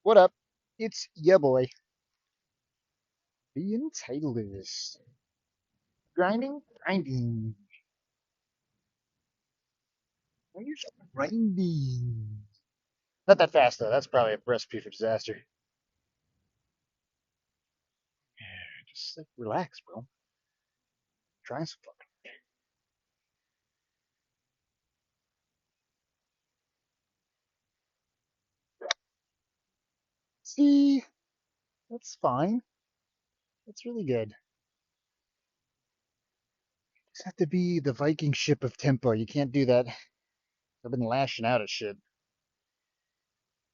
What up? It's ya boy. Being Taylor's. Grinding, grinding. Where's grinding? Not that fast though. That's probably a recipe for disaster. Just like relax, bro. Try some fucking. See, that's fine. That's really good. Just have to be the Viking ship of tempo. You can't do that. I've been lashing out at shit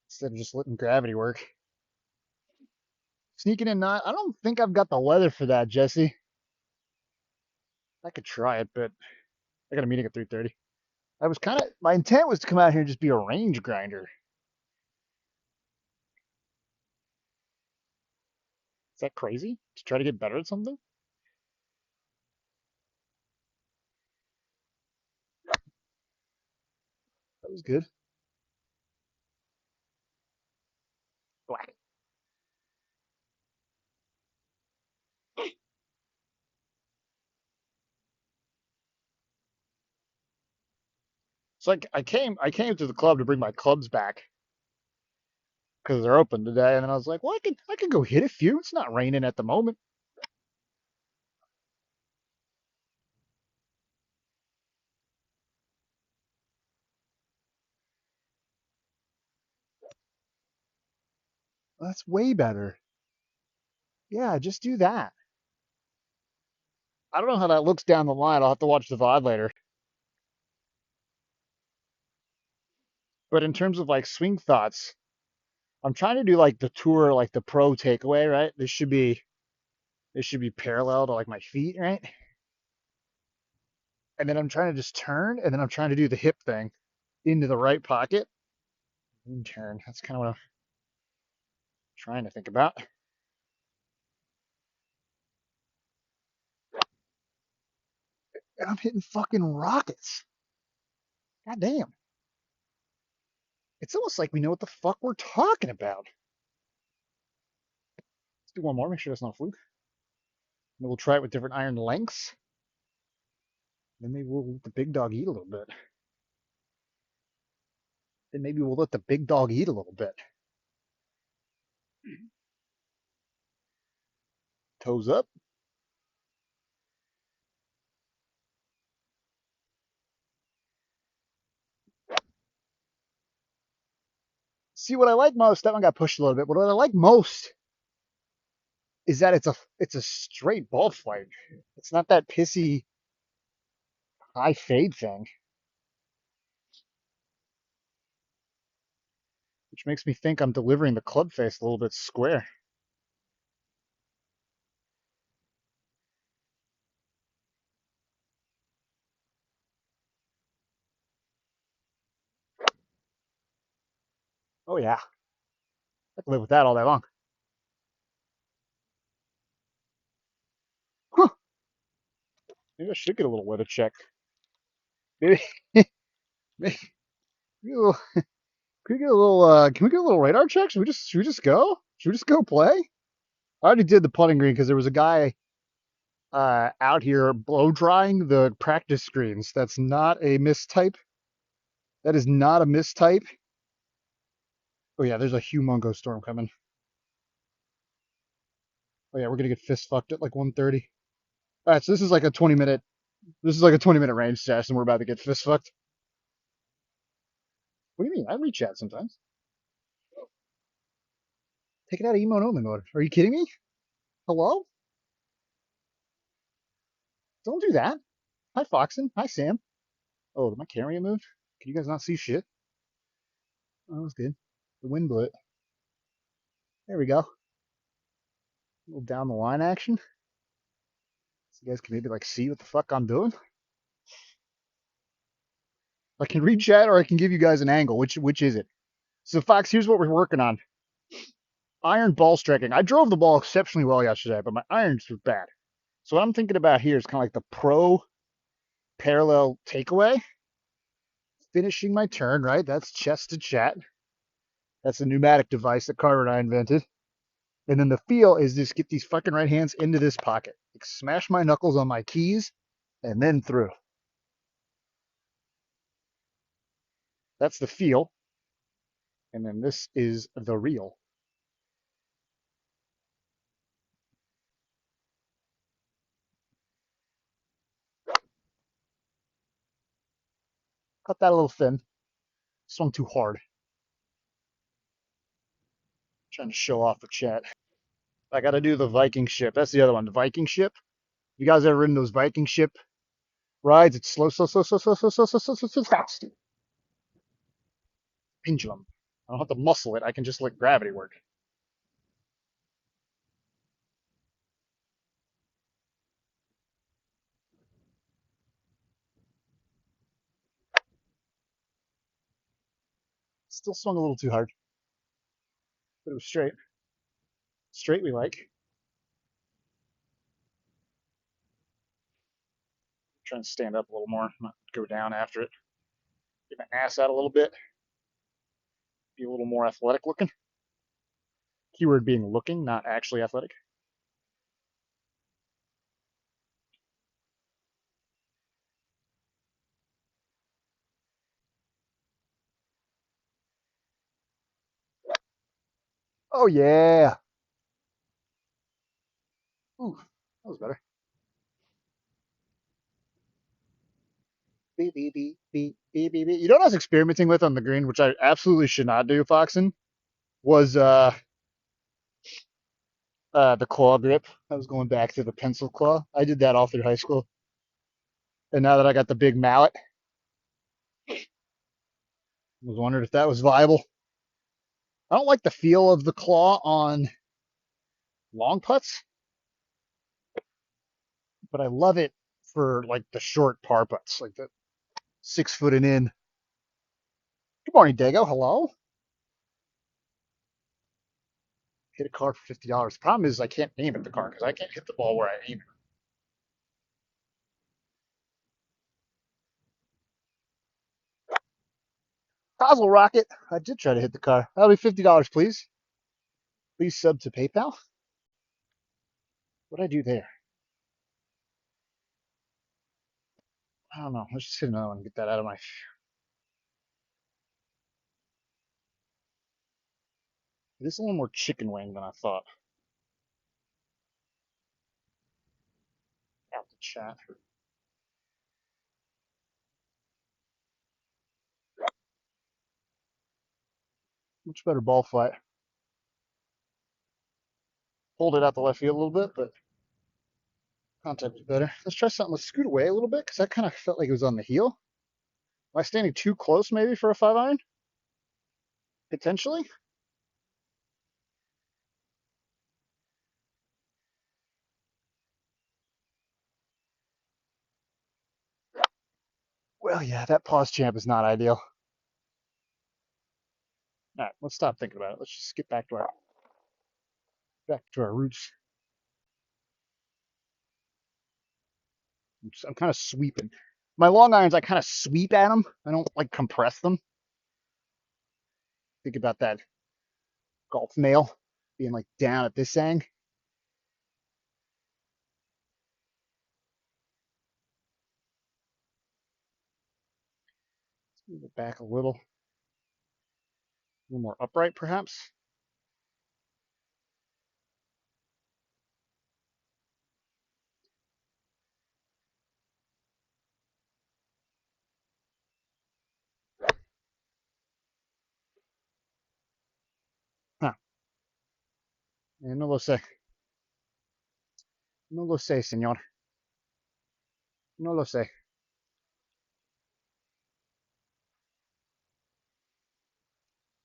instead of just letting gravity work. Sneaking in, not. I don't think I've got the weather for that, Jesse. I could try it, but I got a meeting at 3:30. I was kind of my intent was to come out here and just be a range grinder. Is that crazy? To try to get better at something? That was good. Black. It's like I came to the club to bring my clubs back because they're open today, and then I was like, well, I could go hit a few. It's not raining at the moment. Well, that's way better. Yeah, just do that. I don't know how that looks down the line. I'll have to watch the VOD later. But in terms of like swing thoughts, I'm trying to do like the tour, like the pro takeaway, right? This should be parallel to like my feet, right? And then I'm trying to just turn, and then I'm trying to do the hip thing into the right pocket and turn. That's kind of what I'm trying to think about. And I'm hitting fucking rockets. God damn. It's almost like we know what the fuck we're talking about. Let's do one more, make sure that's not a fluke. And we'll try it with different iron lengths. Then maybe we'll let the big dog eat a little bit. Then maybe we'll let the big dog eat a little bit. Toes up. See what I like most, that one got pushed a little bit, but what I like most is that it's a straight ball flight. It's not that pissy high fade thing, which makes me think I'm delivering the club face a little bit square. Oh yeah, I can live with that all day long. Huh, maybe I should get a little weather check. Maybe, maybe a little, can we get a little can we get a little radar check? Should we just go? Should we just go play? I already did the putting green because there was a guy out here blow drying the practice screens. That's not a mistype. That is not a mistype. Oh yeah, there's a humongous storm coming. Oh yeah, we're gonna get fist fucked at like 1:30. All right, so this is like a 20 minute. This is like a 20-minute range test, and we're about to get fist fucked. What do you mean? I reach out sometimes. Take it out of emote only mode. Are you kidding me? Hello? Don't do that. Hi Foxen. Hi Sam. Oh, did my camera move? Can you guys not see shit? Oh, that was good. The wind blew it. There we go. A little down the line action. So you guys can maybe like see what the fuck I'm doing. I can read chat or I can give you guys an angle. Which is it? So Fox, here's what we're working on. Iron ball striking. I drove the ball exceptionally well yesterday, but my irons were bad. So what I'm thinking about here is kind of like the pro parallel takeaway. Finishing my turn, right? That's chest to chat. That's the pneumatic device that Carter and I invented. And then the feel is just get these fucking right hands into this pocket. Like smash my knuckles on my keys and then through. That's the feel. And then this is the real. Cut that a little thin. Swung too hard. Trying to show off for chat. I got to do the Viking ship. That's the other one. The Viking ship. You guys ever ridden those Viking ship rides? It's slow, slow, slow, slow, slow, slow, slow, slow, slow, slow, slow, fast. Pendulum. I don't have to muscle it. I can just let gravity work. Still swung a little too hard, but it was straight. Straight we like. Trying to stand up a little more, not go down after it. Get my ass out a little bit. Be a little more athletic looking. Keyword being looking, not actually athletic. Oh yeah. Ooh, that was better. Beep, beep, beep, beep, beep, beep, beep. You know what I was experimenting with on the green, which I absolutely should not do, Foxen, was the claw grip. I was going back to the pencil claw. I did that all through high school. And now that I got the big mallet, I was wondering if that was viable. I don't like the feel of the claw on long putts, but I love it for like the short par putts, like the 6 foot and in. Good morning, Dago. Hello. Hit a car for $50. The problem is I can't aim at the car because I can't hit the ball where I aim it. Nozzle rocket. I did try to hit the car. That'll be $50, please. Please sub to PayPal. What did I do there? I don't know. Let's just hit another one and get that out of my. This is a little more chicken wing than I thought. Out the chat. Much better ball flight. Hold it out the left field a little bit, but contact was better. Let's try something. Let's scoot away a little bit because that kind of felt like it was on the heel. Am I standing too close maybe for a 5 iron? Potentially. Well, yeah, that pause champ is not ideal. All right, let's stop thinking about it. Let's just get back to our roots. I'm kind of sweeping. My long irons, I kind of sweep at them. I don't like compress them. Think about that golf nail being like down at this angle. Move it back a little more upright, perhaps. Huh. No lo sé. No lo sé, señor. No lo sé.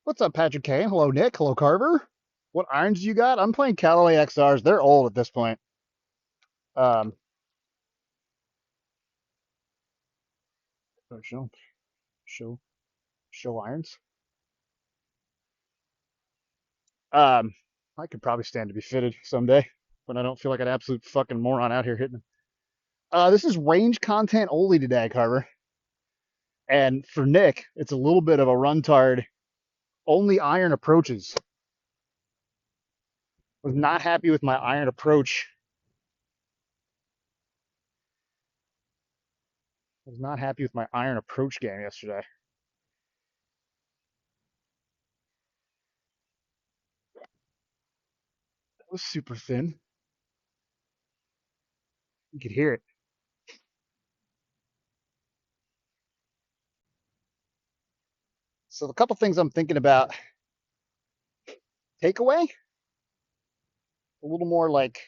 What's up, Patrick K? Hello, Nick. Hello, Carver. What irons you got? I'm playing Callaway XRs. They're old at this point. Um, show, show, show irons. Um, I could probably stand to be fitted someday, but I don't feel like an absolute fucking moron out here hitting them. This is range content only today, Carver. And for Nick, it's a little bit of a run tard only iron approaches. Was not happy with my iron approach. Was not happy with my iron approach game yesterday. It was super thin. You could hear it. So the couple things I'm thinking about: takeaway, a little more like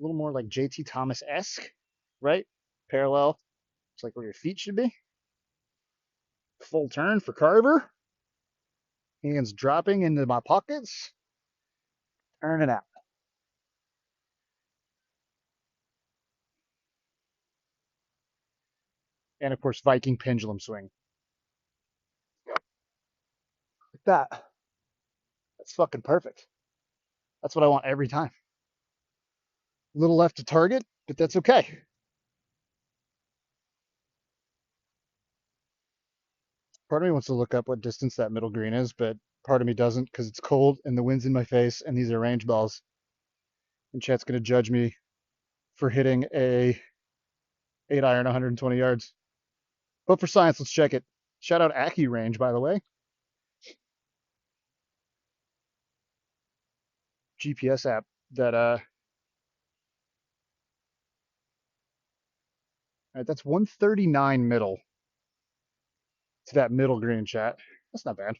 JT Thomas esque, right? Parallel. It's like where your feet should be. Full turn for Carver. Hands dropping into my pockets. Turn it out. And of course, Viking pendulum swing. Like that. That's fucking perfect. That's what I want every time. A little left to target, but that's okay. Part of me wants to look up what distance that middle green is, but part of me doesn't because it's cold and the wind's in my face and these are range balls. And chat's going to judge me for hitting a 8 iron 120 yards. But for science, let's check it. Shout out AccuRange, by the way. GPS app that right, that's 139 middle to that middle green, chat. That's not bad.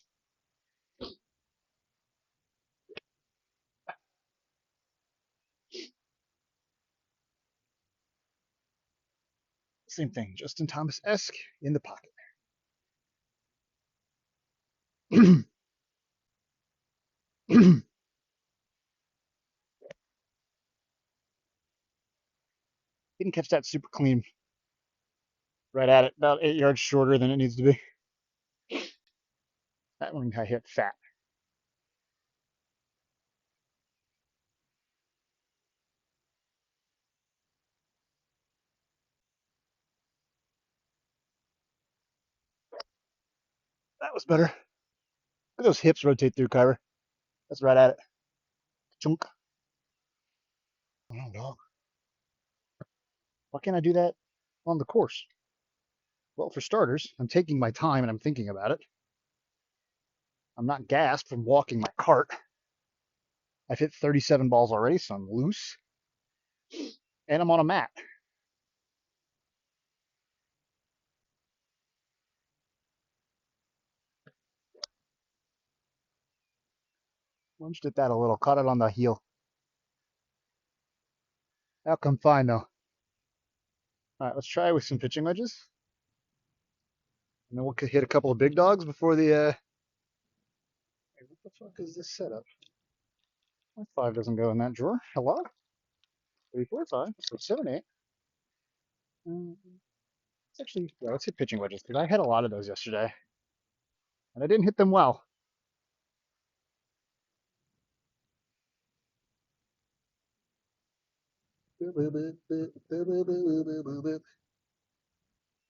Same thing, Justin Thomas-esque in the pocket. Didn't catch that super clean. Right at it, about 8 yards shorter than it needs to be. That one I hit fat. That was better. Look at those hips rotate through, Kyra. That's right at it. Chunk. Oh, dog. Why can't I do that on the course? Well, for starters, I'm taking my time and I'm thinking about it. I'm not gassed from walking my cart. I've hit 37 balls already, so I'm loose. And I'm on a mat. Lunged at that a little, caught it on the heel. Outcome fine, though. All right, let's try with some pitching wedges. And then we'll hit a couple of big dogs before the. Hey, what the fuck is this setup? My 5 doesn't go in that drawer. Hello? 3, 4, 5, 6, 7, 8. Let's actually, yeah, let's hit pitching wedges because I had a lot of those yesterday. And I didn't hit them well. There's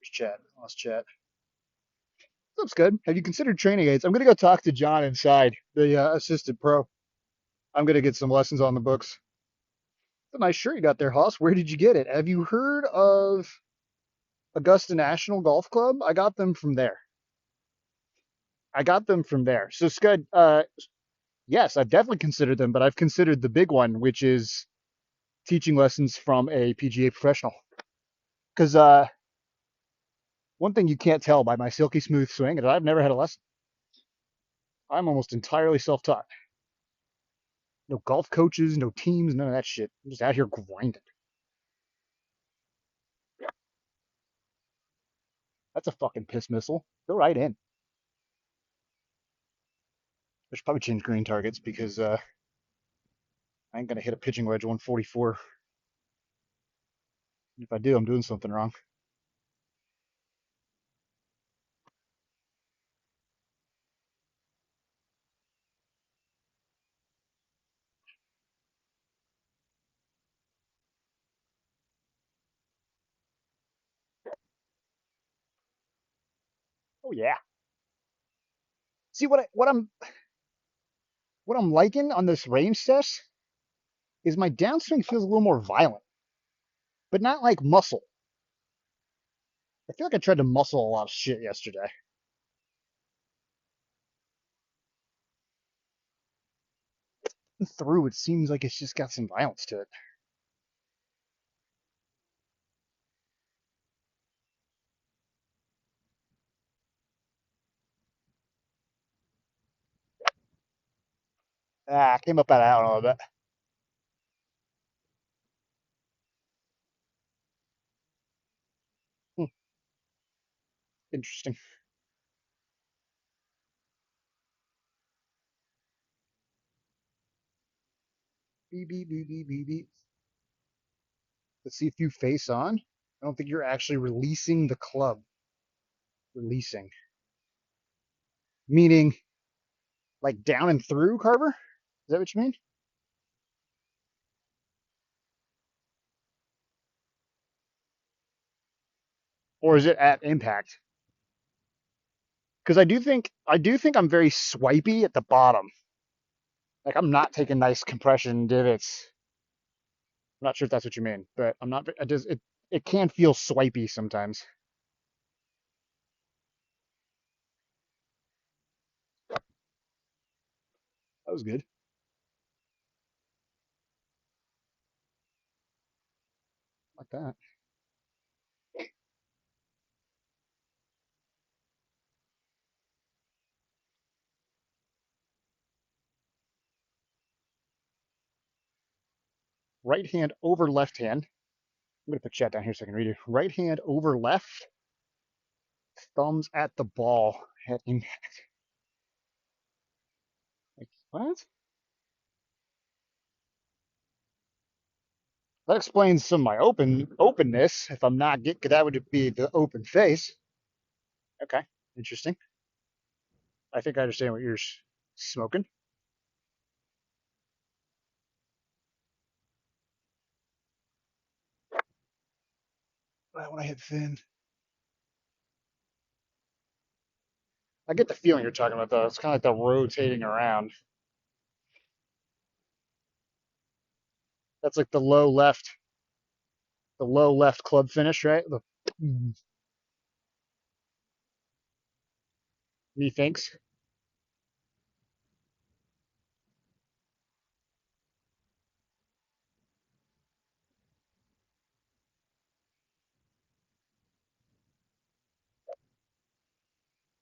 chat. Lost chat. Looks good. Have you considered training aids? I'm going to go talk to John inside, the assistant pro. I'm going to get some lessons on the books. It's a nice shirt you got there, Hoss. Where did you get it? Have you heard of Augusta National Golf Club? I got them from there. So, Scud, yes, I've definitely considered them, but I've considered the big one, which is teaching lessons from a PGA professional. Because one thing you can't tell by my silky smooth swing is I've never had a lesson. I'm almost entirely self-taught. No golf coaches, no teams, none of that shit. I'm just out here grinding. That's a fucking piss missile. Go right in. I should probably change green targets because I ain't gonna hit a pitching wedge 144. If I do, I'm doing something wrong. Oh yeah. See what I'm liking on this range test is my downswing feels a little more violent, but not like muscle. I feel like I tried to muscle a lot of shit yesterday. Through it seems like it's just got some violence to it. Ah, I came up out of that one a little bit. Hmm, interesting. Beep beep beep beep beep beep. Let's see if you face on. I don't think you're actually releasing the club. Releasing. Meaning like down and through, Carver? Is that what you mean? Or is it at impact? Because I do think I'm very swipey at the bottom. Like I'm not taking nice compression divots. I'm not sure if that's what you mean, but I'm not. It can feel swipey sometimes. That was good. Like that. Right hand over left hand. I'm gonna put chat down here so I can read you. Right hand over left, thumbs at the ball. Head impact. Like what? That explains some of my openness. If I'm not get, that would be the open face. Okay, interesting. I think I understand what you're smoking. When I hit thin, I get the feeling you're talking about though. It's kind of like the rotating around. That's like the low left club finish, right? Methinks.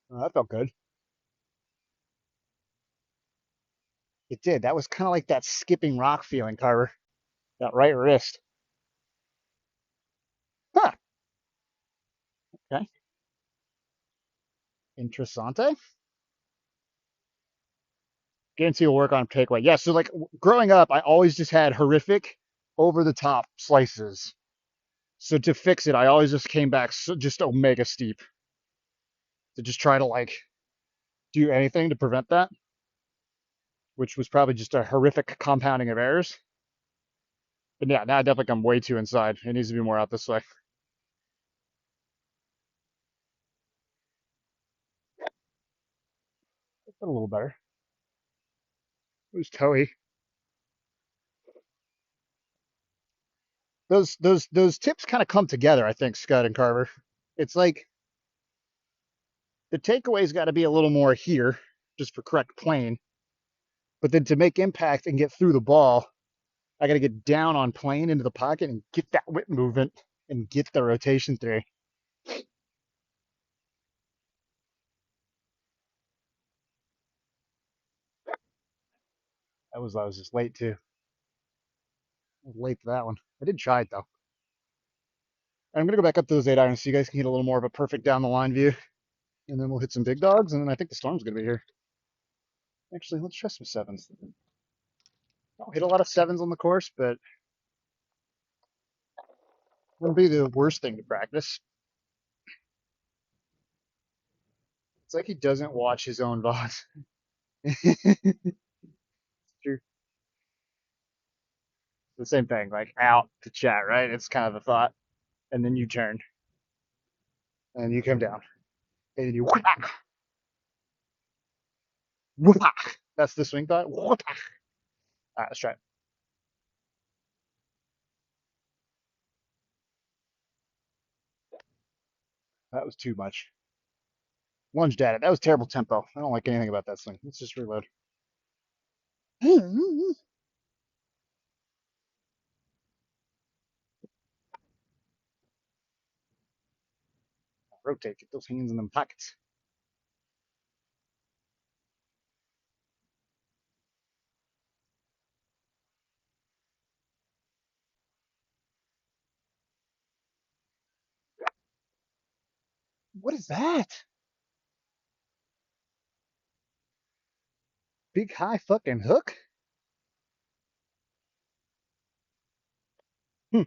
Oh, that felt good. It did. That was kind of like that skipping rock feeling, Carver. That right wrist. Huh. Okay. Interessante. Guarantee will work on takeaway. Yeah. So like growing up, I always just had horrific over the top slices. So to fix it, I always just came back just omega steep to just try to like do anything to prevent that, which was probably just a horrific compounding of errors. But yeah, now I definitely come way too inside. It needs to be more out this way. A little better. It was toey. Those tips kind of come together, I think, Scott and Carver. It's like the takeaway's got to be a little more here, just for correct plane. But then to make impact and get through the ball, I got to get down on plane into the pocket and get that whip movement and get the rotation through. I was just late too. I was late to that one. I did try it though. I'm gonna go back up to those 8 irons so you guys can get a little more of a perfect down the line view, and then we'll hit some big dogs, and then I think the storm's gonna be here. Actually, let's try some sevens. I don't hit a lot of sevens on the course, but it wouldn't be the worst thing to practice. It's like he doesn't watch his own VODs. True. The same thing, like out to chat, right? It's kind of the thought. And then you turn, and you come down, and then you whack. That's the swing thought. All right, let's try it. That was too much. Lunged at it. That was terrible tempo. I don't like anything about that swing. Let's just reload. Rotate. Get those hands in them pockets. What is that? Big high fucking hook? Hmm.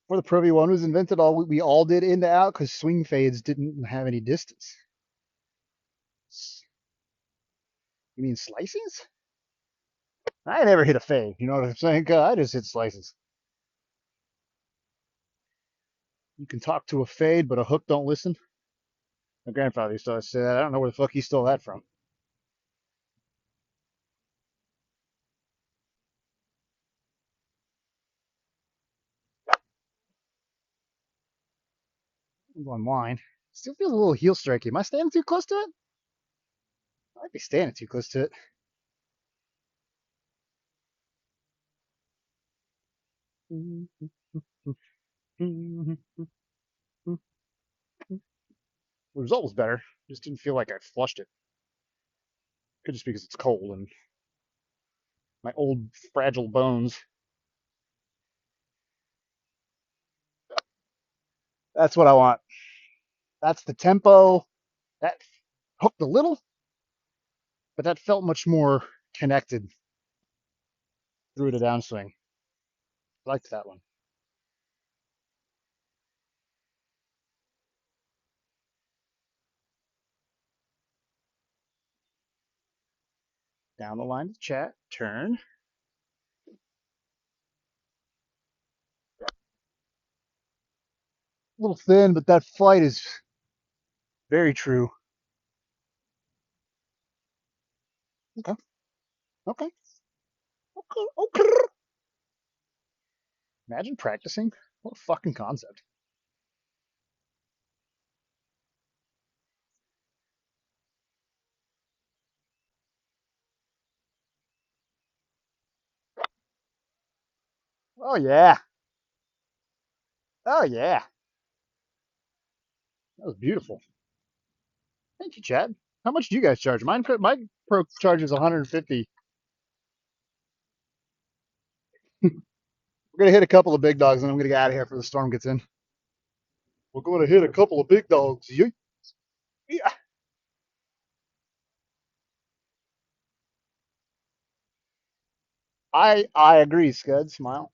Before the Pro V1 was invented, all we all did in to out because swing fades didn't have any distance. You mean slices? I never hit a fade. You know what I'm saying? I just hit slices. You can talk to a fade, but a hook don't listen. My grandfather used to always say that. I don't know where the fuck he stole that from. I'm going line. Still feels a little heel strikey. Am I standing too close to it? I might be standing too close to it. The result was better. Just didn't feel like I flushed it. Could just be because it's cold and my old fragile bones. That's what I want. That's the tempo. That hooked a little, but that felt much more connected through the downswing. I liked that one. Down the line to chat, turn. A little thin, but that flight is very true. Okay, okay, okay, okay. Imagine practicing. What a fucking concept. Oh yeah. Oh yeah. That was beautiful. Thank you, Chad. How much do you guys charge? My pro charges 150. We're gonna hit a couple of big dogs, and I'm gonna get out of here before the storm gets in. We're gonna hit a couple of big dogs. Yeah. I agree, Scud. Smile.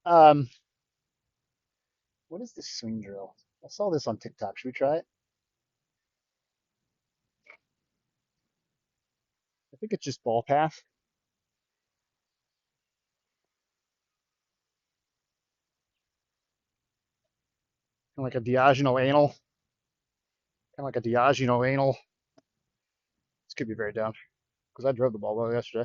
What is this swing drill? I saw this on TikTok. Should we try it? I think it's just ball path, kind of like a diagonal anal, kind of like a diagonal anal. This could be very dumb because I drove the ball well yesterday.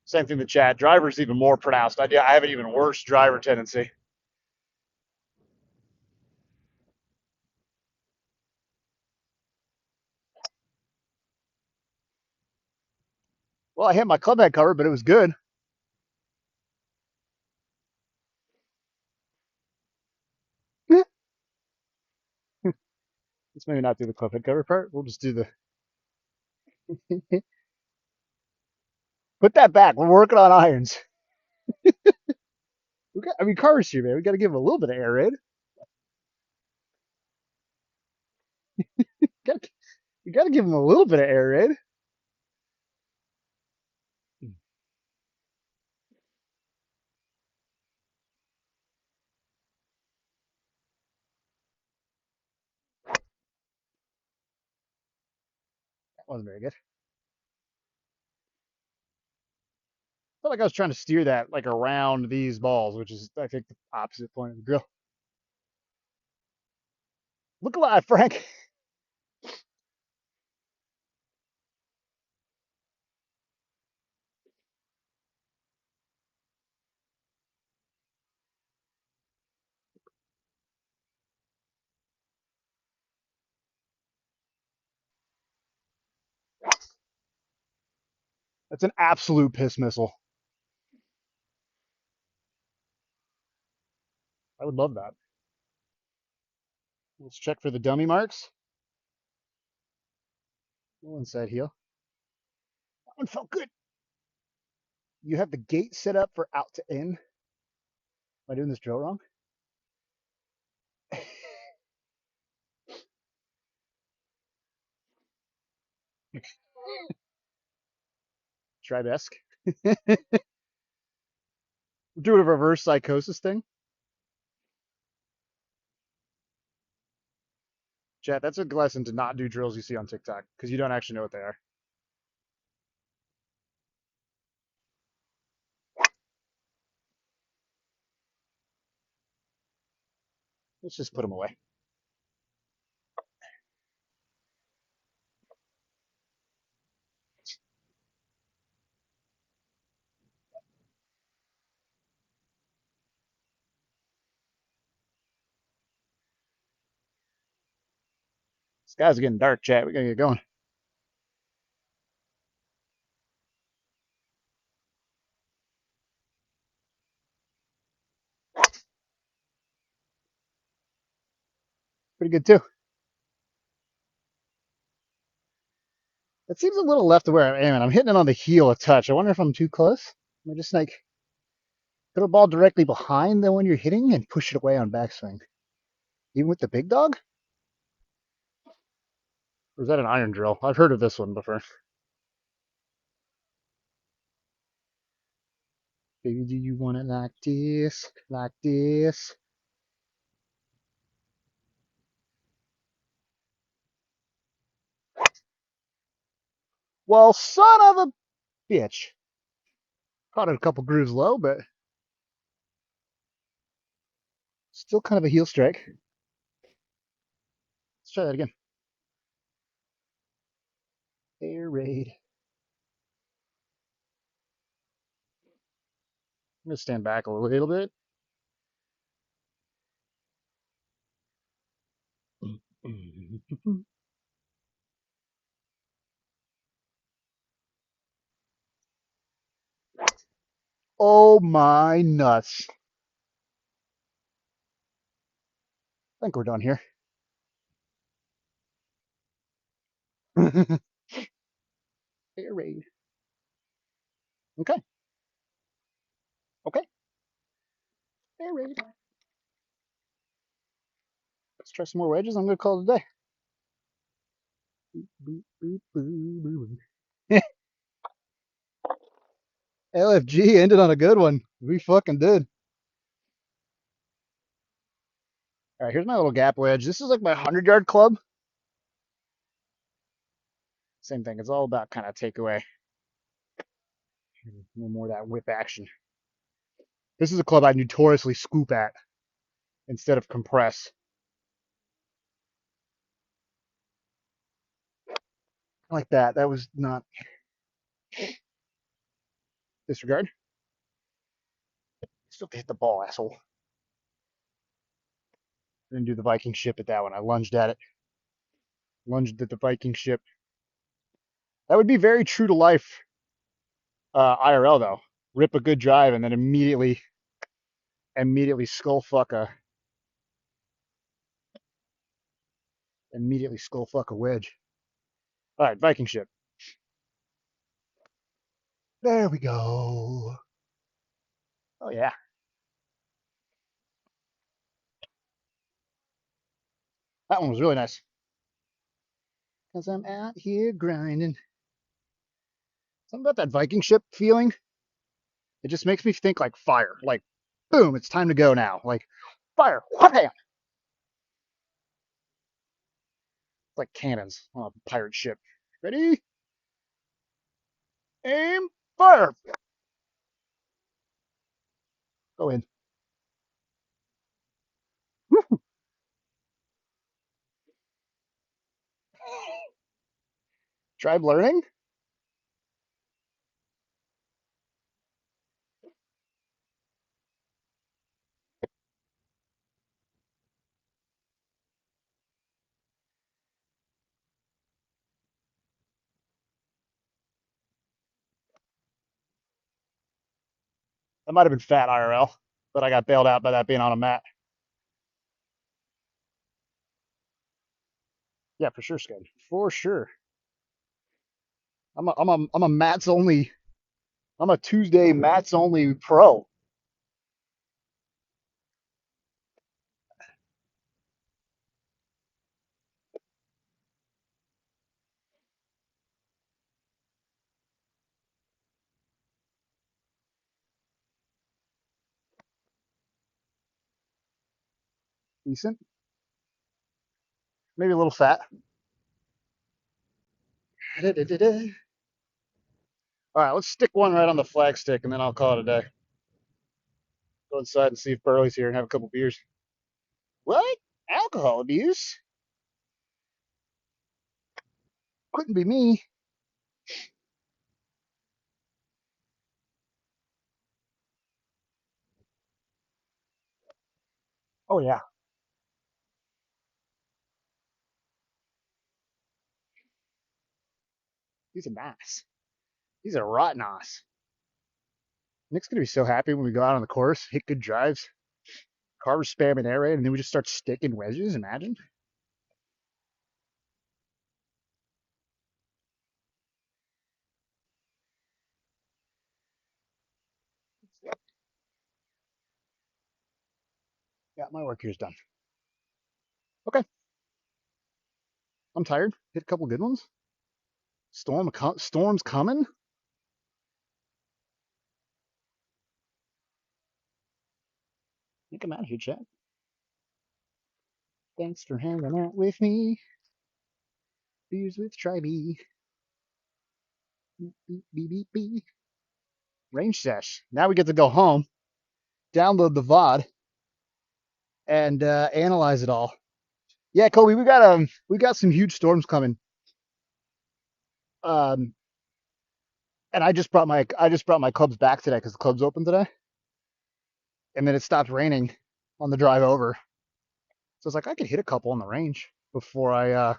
Same thing with Chad. Driver's even more pronounced. I have an even worse driver tendency. Well, I hit my club head cover, but it was good. Let's maybe not do the club head cover part. We'll just do the put that back. We're working on irons. I mean, cars here, man. We got to give them a little bit of air raid. You got to give them a little bit of air raid. That wasn't very good. felt like I was trying to steer that like around these balls, which is I think the opposite point of the drill. Look alive, Frank. That's an absolute piss missile. I would love that. Let's check for the dummy marks. Little inside heel. That one felt good. You have the gate set up for out to in. Am I doing this drill wrong? Tribe-esque. We're doing a reverse psychosis thing. Chat, that's a lesson to not do drills you see on TikTok because you don't actually know what they are. Let's just put them away. Skies are getting dark, chat. We gotta get going. Pretty good too. It seems a little left of where I am, and I'm hitting it on the heel a touch. I wonder if I'm too close. Am I just like put a ball directly behind the one you're hitting and push it away on backswing? Even with the big dog? Or is that an iron drill? I've heard of this one before. Baby, do you want it like this? Like this? Well, son of a bitch. Caught it a couple grooves low, but still kind of a heel strike. Let's try that again. Air raid. I'm going to stand back a little bit. Oh my nuts. I think we're done here. Air raid. Okay. Okay. Air raid. Let's try some more wedges. I'm going to call it a day. Boop, boop, boop, boop. LFG ended on a good one. We fucking did. All right, here's my little gap wedge. This is like my 100-yard club. Same thing. It's all about kind of takeaway. No more of that whip action. This is a club I notoriously scoop at instead of compress. Like that. That was not disregard. Still hit the ball, asshole. Didn't do the Viking ship at that one. I lunged at it. Lunged at the Viking ship. That would be very true to life IRL though. Rip a good drive and then immediately skull fuck a wedge. All right, Viking ship. There we go. Oh yeah. That one was really nice. Cause I'm out here grinding. Something about that Viking ship feeling. It just makes me think like fire. Like, boom, it's time to go now. Like, fire. Wham! It's like cannons on a pirate ship. Ready? Aim, fire. Tribe learning? That might have been fat IRL, but I got bailed out by that being on a mat. Yeah, for sure, Scud. For sure. I'm a mats only. I'm a Tuesday mats only pro. Decent. Maybe a little fat. All right, let's stick one right on the flag stick and then I'll call it a day. Go inside and see if Burley's here and have a couple beers. What? Alcohol abuse? Couldn't be me. Oh yeah, he's a nice. He's a rotten ass. Nick's gonna be so happy when we go out on the course, hit good drives, Carver spamming air raid, and then we just start sticking wedges. Imagine. Yeah, my work here's done. Okay, I'm tired. Hit a couple good ones. Storm's coming. I think I'm out of here, chat. Thanks for hanging out with me. Beers with Tribe. Beep, beep, beep, beep, beep. Range sesh. Now we get to go home, download the VOD, and analyze it all. Yeah, Kobe, we got some huge storms coming. Um, and I just brought my clubs back today because the club's open today, and then it stopped raining on the drive over. So it's like I could hit a couple on the range before I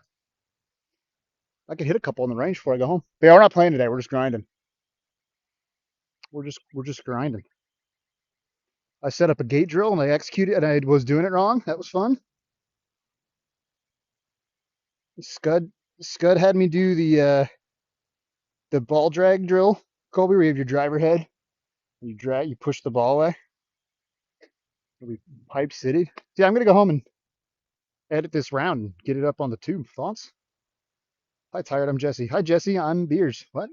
could hit a couple on the range before I go home. But yeah, we're not playing today. We're just grinding. We're just grinding. I set up a gate drill and I executed and I was doing it wrong. That was fun. Scud Scud had me do the ball drag drill, Colby, where you have your driver head. You push the ball away. It'll be pipe city. Yeah, I'm gonna go home and edit this round and get it up on the tube. Thoughts? Hi, tired. I'm Jesse. Hi, Jesse. I'm Beers. What?